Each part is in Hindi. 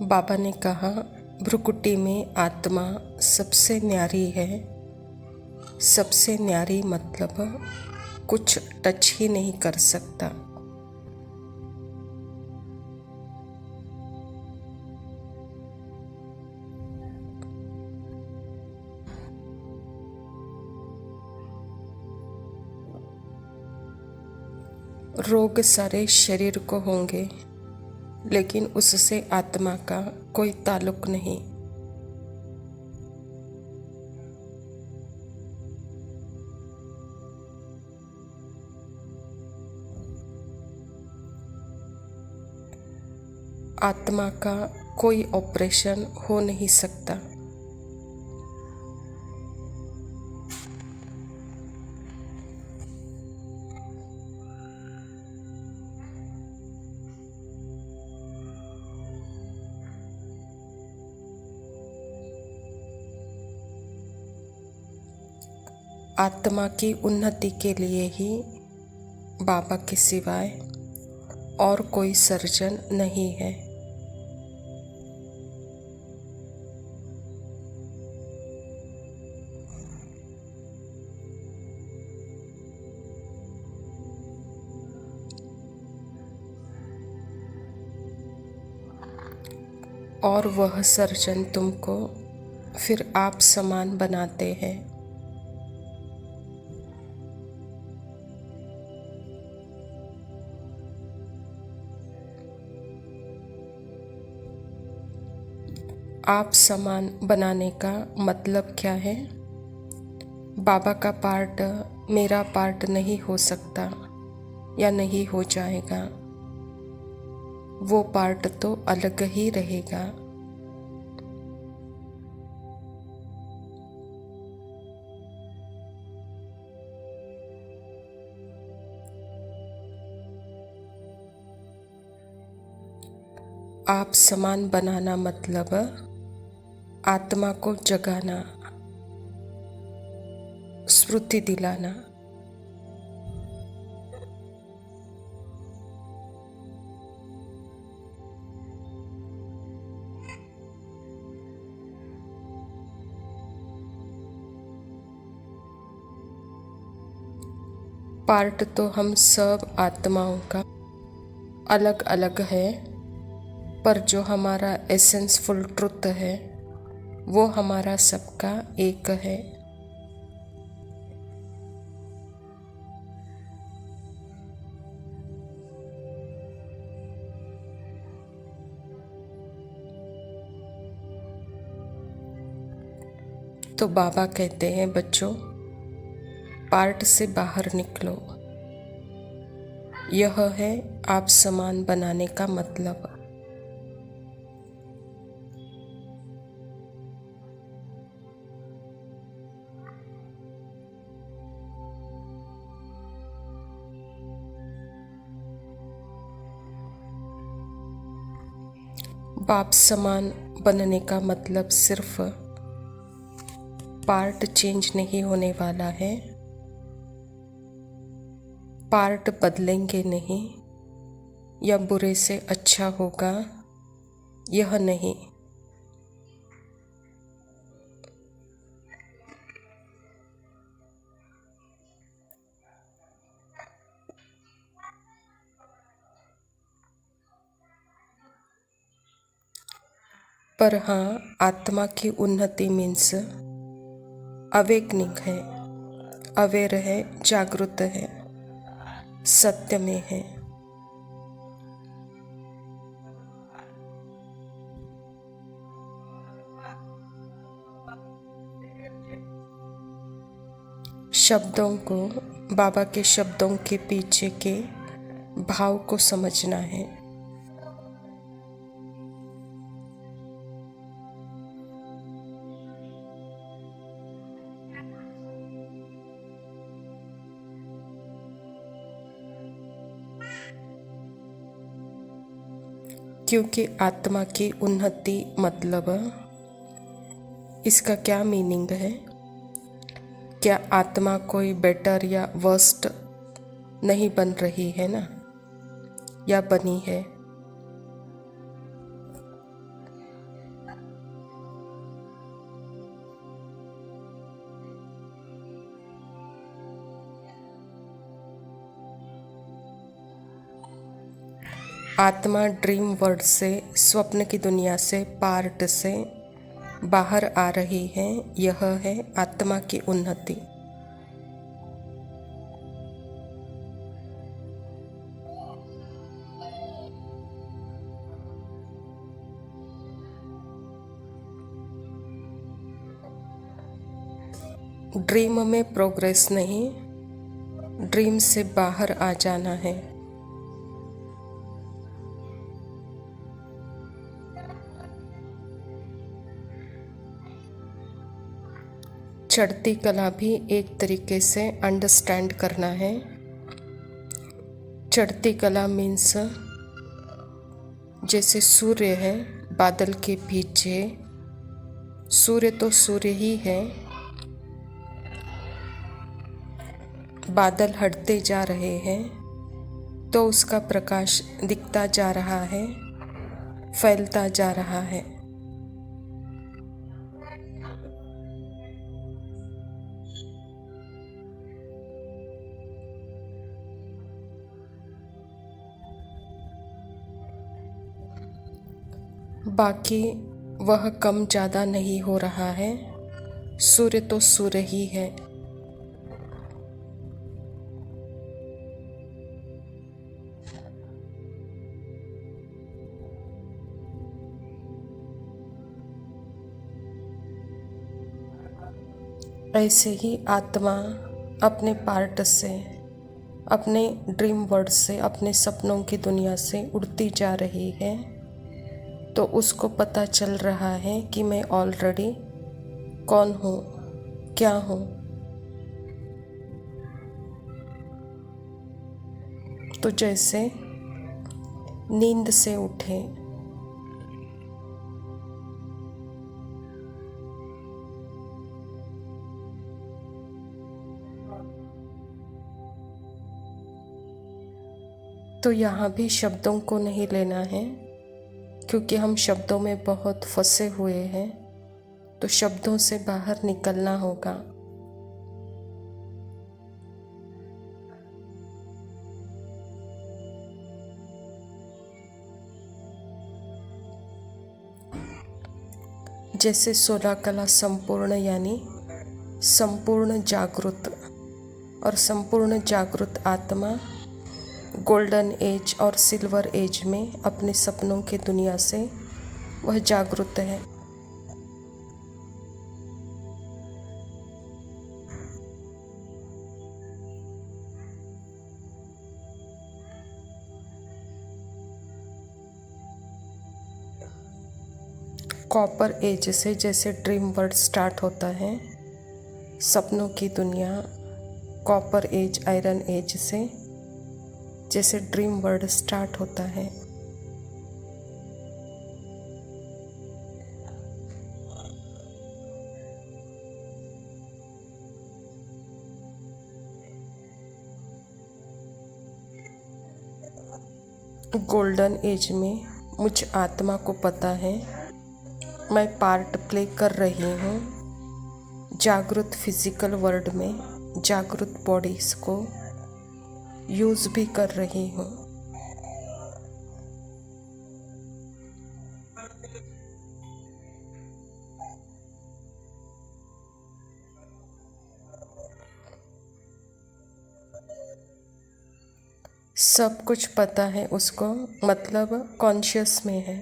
बाबा ने कहा, भ्रुकुटी में आत्मा सबसे न्यारी है। सबसे न्यारी मतलब कुछ टच ही नहीं कर सकता। रोग सारे शरीर को होंगे, लेकिन उससे आत्मा का कोई ताल्लुक नहीं। आत्मा का कोई ऑपरेशन हो नहीं सकता। आत्मा की उन्नति के लिए ही बाबा के सिवाय और कोई सर्जन नहीं है। और वह सर्जन तुमको फिर आप समान बनाते हैं। आप समान बनाने का मतलब क्या है? बाबा का पार्ट मेरा पार्ट नहीं हो सकता या नहीं हो जाएगा। वो पार्ट तो अलग ही रहेगा। आप समान बनाना मतलब आत्मा को जगाना, स्मृति दिलाना। पार्ट तो हम सब आत्माओं का अलग अलग है, पर जो हमारा एसेंसफुल ट्रुथ है वो हमारा सबका एक है। तो बाबा कहते हैं, बच्चों पार्ट से बाहर निकलो। यह है आप समान बनाने का मतलब। बाप समान बनने का मतलब सिर्फ पार्ट चेंज नहीं होने वाला है। पार्ट बदलेंगे नहीं या बुरे से अच्छा होगा, यह नहीं। पर हाँ, आत्मा की उन्नति मीन्स अवेकनिंग है, अवेयर है, जागृत है, सत्य में है। शब्दों को, बाबा के शब्दों के पीछे के भाव को समझना है। क्योंकि आत्मा की उन्नति मतलब इसका क्या मीनिंग है? क्या आत्मा कोई बेटर या वर्स्ट नहीं बन रही है ना, या बनी है? आत्मा ड्रीम वर्ल्ड से, स्वप्न की दुनिया से, पार्ट से बाहर आ रही है। यह है आत्मा की उन्नति। ड्रीम में प्रोग्रेस नहीं, ड्रीम से बाहर आ जाना है। चढ़ती कला भी एक तरीके से अंडरस्टैंड करना है। चढ़ती कला मीन्स जैसे सूर्य है बादल के पीछे, सूर्य तो सूर्य ही है, बादल हटते जा रहे हैं तो उसका प्रकाश दिखता जा रहा है, फैलता जा रहा है। बाकी वह कम ज़्यादा नहीं हो रहा है, सूर्य तो सूर्य ही है। ऐसे ही आत्मा अपने पार्ट से, अपने ड्रीम वर्ल्ड से, अपने सपनों की दुनिया से उड़ती जा रही है, तो उसको पता चल रहा है कि मैं ऑलरेडी कौन हूँ, क्या हूँ। तो जैसे नींद से उठे, तो यहाँ भी शब्दों को नहीं लेना है, क्योंकि हम शब्दों में बहुत फंसे हुए हैं, तो शब्दों से बाहर निकलना होगा। जैसे 16 कला संपूर्ण यानी संपूर्ण जागृत, और संपूर्ण जागृत आत्मा गोल्डन एज और सिल्वर एज में अपने सपनों की दुनिया से वह जागृत है। कॉपर एज से जैसे ड्रीम वर्ल्ड स्टार्ट होता है, सपनों की दुनिया कॉपर एज आयरन एज से जैसे ड्रीम वर्ल्ड स्टार्ट होता है। गोल्डन एज में मुझ आत्मा को पता है मैं पार्ट प्ले कर रही हूँ जागृत फिजिकल वर्ल्ड में, जागृत बॉडीज को यूज़ भी कर रही हूँ। सब कुछ पता है उसको, मतलब कॉन्शियस में है।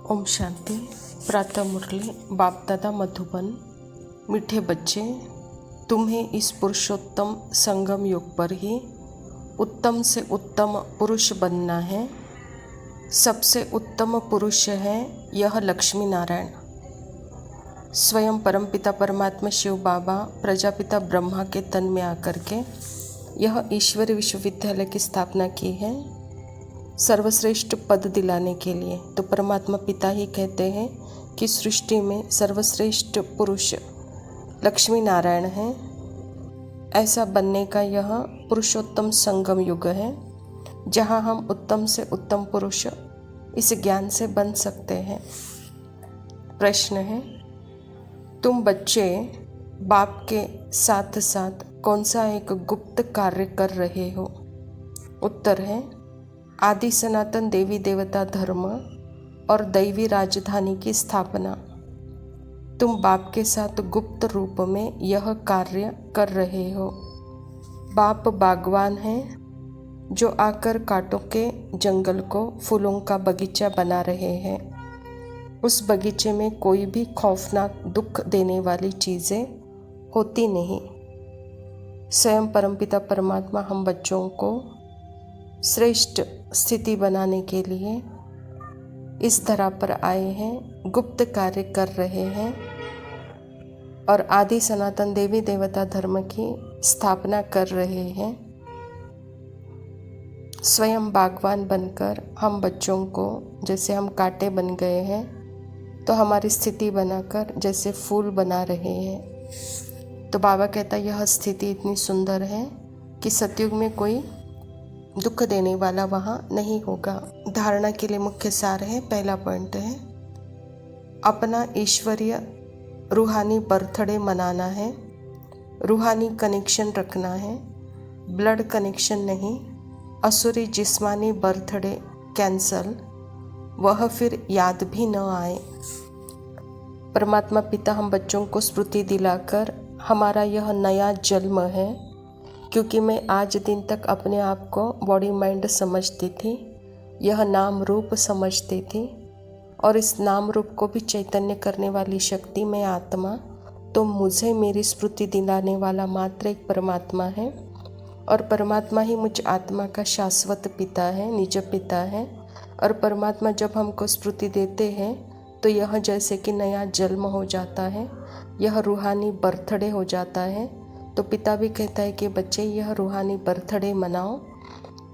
ओम शांति। प्रातः मुरली। बाप दादा मधुबन। मीठे बच्चे, तुम्हें इस पुरुषोत्तम संगम युग पर ही उत्तम से उत्तम पुरुष बनना है। सबसे उत्तम पुरुष है यह लक्ष्मी नारायण। स्वयं परमपिता परमात्मा शिव बाबा प्रजापिता ब्रह्मा के तन में आकर के यह ईश्वरीय विश्वविद्यालय की स्थापना की है, सर्वश्रेष्ठ पद दिलाने के लिए। तो परमात्मा पिता ही कहते हैं कि सृष्टि में सर्वश्रेष्ठ पुरुष लक्ष्मी नारायण हैं। ऐसा बनने का यह पुरुषोत्तम संगम युग है, जहाँ हम उत्तम से उत्तम पुरुष इस ज्ञान से बन सकते हैं। प्रश्न है, तुम बच्चे बाप के साथ साथ कौन सा एक गुप्त कार्य कर रहे हो? उत्तर है, आदि सनातन देवी देवता धर्म और दैवी राजधानी की स्थापना। तुम बाप के साथ गुप्त रूप में यह कार्य कर रहे हो। बाप बागवान हैं जो आकर कांटों के जंगल को फूलों का बगीचा बना रहे हैं। उस बगीचे में कोई भी खौफनाक दुख देने वाली चीज़ें होती नहीं। स्वयं परमपिता परमात्मा हम बच्चों को श्रेष्ठ स्थिति बनाने के लिए इस धरा पर आए हैं, गुप्त कार्य कर रहे हैं और आदि सनातन देवी देवता धर्म की स्थापना कर रहे हैं। स्वयं बागवान बनकर हम बच्चों को, जैसे हम कांटे बन गए हैं तो हमारी स्थिति बनाकर जैसे फूल बना रहे हैं। तो बाबा कहता है यह स्थिति इतनी सुंदर है कि सतयुग में कोई दुख देने वाला वहाँ नहीं होगा। धारणा के लिए मुख्य सार है। पहला पॉइंट है, अपना ईश्वरीय रूहानी बर्थडे मनाना है, रूहानी कनेक्शन रखना है, ब्लड कनेक्शन नहीं। असुरी जिस्मानी बर्थडे कैंसल, वह फिर याद भी न आए। परमात्मा पिता हम बच्चों को स्मृति दिलाकर हमारा यह नया जन्म है, क्योंकि मैं आज दिन तक अपने आप को बॉडी माइंड समझती थी, यह नाम रूप समझती थी और इस नाम रूप को भी चैतन्य करने वाली शक्ति मैं आत्मा। तो मुझे मेरी स्मृति दिलाने वाला मात्र एक परमात्मा है और परमात्मा ही मुझ आत्मा का शाश्वत पिता है, निज पिता है। और परमात्मा जब हमको स्मृति देते हैं तो यह जैसे कि नया जन्म हो जाता है, यह रूहानी बर्थडे हो जाता है। तो पिता भी कहता है कि बच्चे यह रूहानी बर्थडे मनाओ,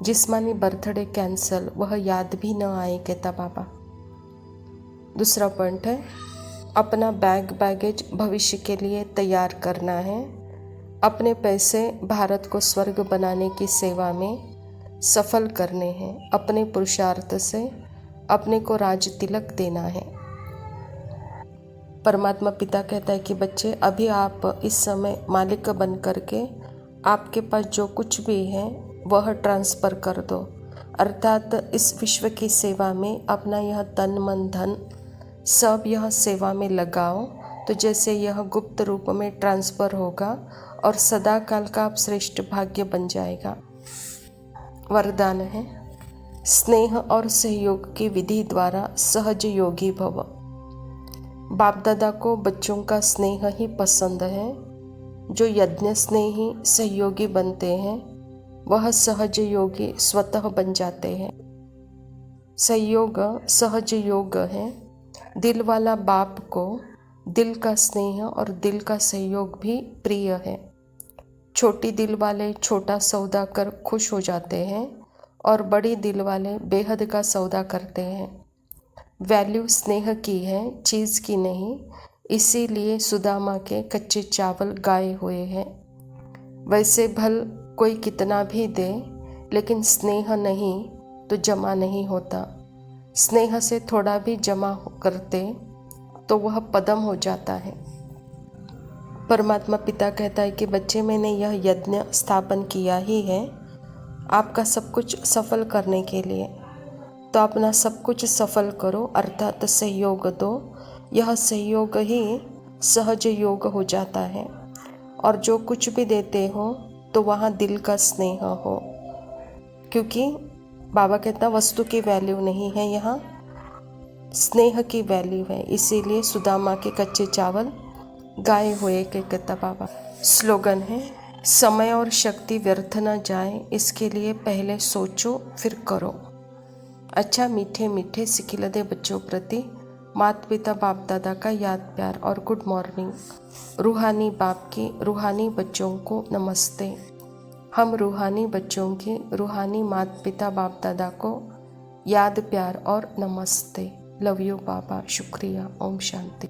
जिस्मानी बर्थडे कैंसल, वह याद भी न आए, कहता बाबा। दूसरा पॉइंट है, अपना बैगेज भविष्य के लिए तैयार करना है। अपने पैसे भारत को स्वर्ग बनाने की सेवा में सफल करने हैं। अपने पुरुषार्थ से अपने को राज तिलक देना है। परमात्मा पिता कहता है कि बच्चे अभी आप इस समय मालिक बन करके आपके पास जो कुछ भी है वह ट्रांसफ़र कर दो, अर्थात इस विश्व की सेवा में अपना यह तन मन धन सब यह सेवा में लगाओ। तो जैसे यह गुप्त रूप में ट्रांसफ़र होगा और सदा काल का आप श्रेष्ठ भाग्य बन जाएगा। वरदान है, स्नेह और सहयोग की विधि द्वारा सहज योगी भव। बाप दादा को बच्चों का स्नेह ही पसंद है। जो यज्ञ स्नेही सहयोगी बनते हैं वह सहज योगी स्वतः बन जाते हैं। सहयोग सहज योग है। दिल वाला बाप को दिल का स्नेह और दिल का सहयोग भी प्रिय है। छोटी दिल वाले छोटा सौदा कर खुश हो जाते हैं और बड़ी दिल वाले बेहद का सौदा करते हैं। वैल्यू स्नेह की है, चीज़ की नहीं। इसीलिए सुदामा के कच्चे चावल गाए हुए हैं। वैसे भल कोई कितना भी दे, लेकिन स्नेह नहीं तो जमा नहीं होता। स्नेह से थोड़ा भी जमा करते तो वह पदम हो जाता है। परमात्मा पिता कहता है कि बच्चे मैंने यह यज्ञ स्थापन किया ही है आपका सब कुछ सफल करने के लिए। तो अपना सब कुछ सफल करो, अर्थात सहयोग दो। यह सहयोग ही सहज योग हो जाता है। और जो कुछ भी देते हो तो वहाँ दिल का स्नेह हो, क्योंकि बाबा कहता वस्तु की वैल्यू नहीं है यहाँ, स्नेह की वैल्यू है, इसीलिए सुदामा के कच्चे चावल गाए हुए के कहता बाबा। स्लोगन है, समय और शक्ति व्यर्थ न जाए, इसके लिए पहले सोचो फिर करो। अच्छा मीठे मीठे सिखिलदे बच्चों प्रति माता पिता बाप दादा का याद प्यार और गुड मॉर्निंग। रूहानी बाप की रूहानी बच्चों को नमस्ते। हम रूहानी बच्चों की रूहानी माता पिता बाप दादा को याद प्यार और नमस्ते। लव यू बाबा, शुक्रिया। ओम शांति।